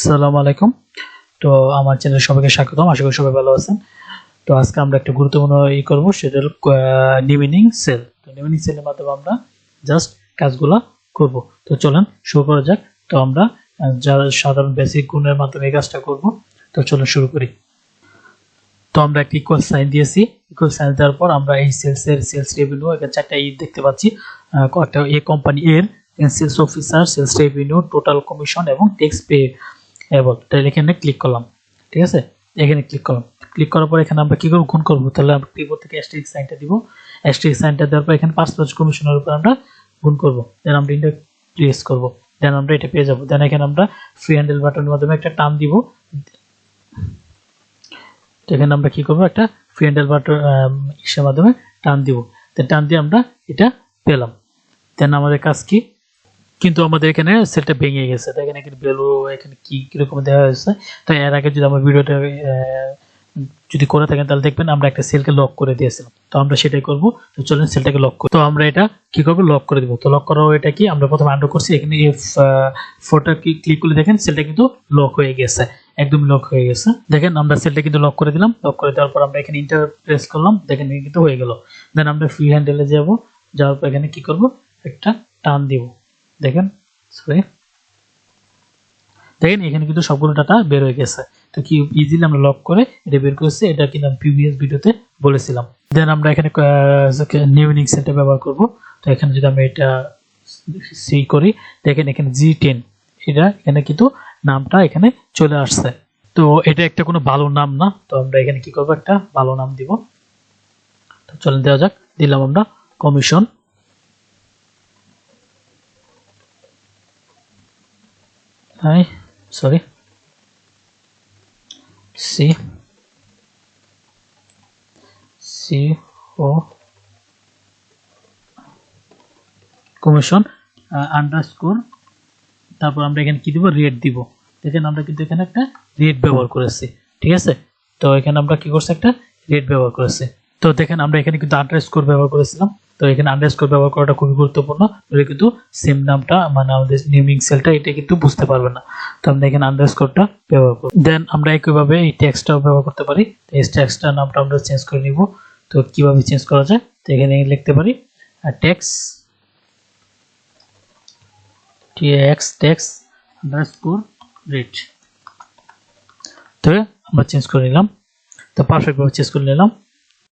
আসসালামু আলাইকুম। তো আমার চ্যানেলে সবাইকে স্বাগতম। আশা করি সবাই ভালো আছেন। তো আজকে আমরা একটা গুরুত্বপূর্ণ করব, সেটা হলো নিমিনিং সেল। তো নিমিনিং সেলের মাধ্যমে আমরা জাস্ট কাজগুলো করব। তো চলেন শুরু করা যাক। তো আমরা যারা সাধারণ বেসিক গুণের মাধ্যমে এই কাজটা করব। তো চলুন শুরু করি। তো আমরা একটা ইকুয়াল সাইন দিয়েছি। ইকুয়াল সাইন দেওয়ার পর আমরা এই সেলস রেভিনিউ এখানে চারটা দেখতে পাচ্ছি। একটা এ কোম্পানি এর sales officer, sales revenue, total commission এবং ট্যাক্স পে এবল। তাহলে এখানে ক্লিক করলাম। ঠিক আছে, এখানে ক্লিক করলাম। ক্লিক করার পর এখানে আমরা কি করব, গুণ করব। তাহলে আমরা কিবোর্ড থেকে অ্যাস্টেরিস্ক সাইনটা দিব। অ্যাস্টেরিস্ক সাইনটা দেওয়ার পর এখানে পার্সেন্টেজ কমিশনের উপর আমরা গুণ করব। দেন আমরা এটা প্রেস করব। দেন আমরা এটা পেয়ে যাব। দেন এখানে আমরা ফ্রি হ্যান্ডেল বাটনের মাধ্যমে একটা টান দিব। তো এখানে আমরা কি করব, একটা ফ্রি হ্যান্ডেল বাটন এর মাধ্যমে টান দিব। দেন টান দিয়ে আমরা এটা পেলাম। দেন আমাদের কাজ কি, কিন্তু আমাদের এখানে সেলটা ভেঙে গেছে। দেখেন এখানে ভ্যালু এখানে কি কিরকম দেওয়া হয়েছে। তো এর আগে যদি আমার ভিডিওটা যদি করে থাকেন তাহলে দেখবেন আমরা একটা সেলকে লক করে দিয়েছিলাম। তো আমরা সেটাই করব। তো চলেন সেলটাকে লক করি। তো আমরা এটা কি করব, লক করে দিব। তো লক করার এটা কি, আমরা প্রথমে আন্ডু করছি। এখানে ফটো ক্লিক করলে দেখেন সেলটা কিন্তু লক হয়ে গেছে, একদম লক হয়ে গেছে। দেখেন আমরা সেলটা কিন্তু লক করে দিলাম। লক করে দেওয়ার পর আমরা এখানে ইন্টার প্রেস করলাম। দেখেন কিন্তু হয়ে গেল। দেন আমরা ফ্রি হ্যান্ডেলে যাব। যাওয়ার পর এখানে কি করব, একটা টান দিব। দেখেন দেখেন এখানে কিন্তু সবগুলো ডাটা বের হয়ে গেছে। তো কি ইজিলি আমরা লক করে এটা বের করেছি। এটা কিন্তু আমি প্রিভিয়াস ভিডিওতে বলেছিলাম। দেন আমরা এখানে নিমিনিং সেলটা ব্যবহার করব। তো এখানে যদি আমরা এটা সি করি, দেখেন এখানে G10, এটা এখানে কিন্তু নামটা এখানে চলে আসছে। তো এটা একটা কোনো ভালো নাম না। তো আমরা এখানে কি করব, একটা ভালো নাম দিব। তো চলেন দেওয়া যাক। দিলাম আমরা কমিশন। সরি ও কমিশন আন্ডারস্কোর, তারপর আমরা এখানে কি দিব, রেট দিব। দেখেন আমরা কিন্তু এখানে একটা রেট ব্যবহার করেছি। ঠিক আছে, তো এখানে আমরা কি করছি, একটা রেট ব্যবহার করেছি। তো দেখেন আমরা এখানে কিন্তু আন্ডারস্কোর ব্যবহার করেছিলাম। তো এখানে আন্ডারস্কোর ব্যবহার করাটা খুবই গুরুত্বপূর্ণ। তাহলে কিন্তু সেম নামটা মানে আমাদের নেমিং সেলটা এটা কিন্তু বুঝতে পারবে না। তো আমরা এখানে আন্ডারস্কোরটা ব্যবহার করব। দেন আমরা একইভাবে এই টেক্সটটাও ব্যবহার করতে পারি। এই টেক্সটটার নামটা আমরা চেঞ্জ করে নিব। তো কিভাবে চেঞ্জ করা যায়, তো এখানে লিখতে পারি টেক্স আন্ডারস্কোর রেট। তো আমরা চেঞ্জ করে নিলাম। তো পারফেক্ট ভাবে চেঞ্জ করে নিলাম।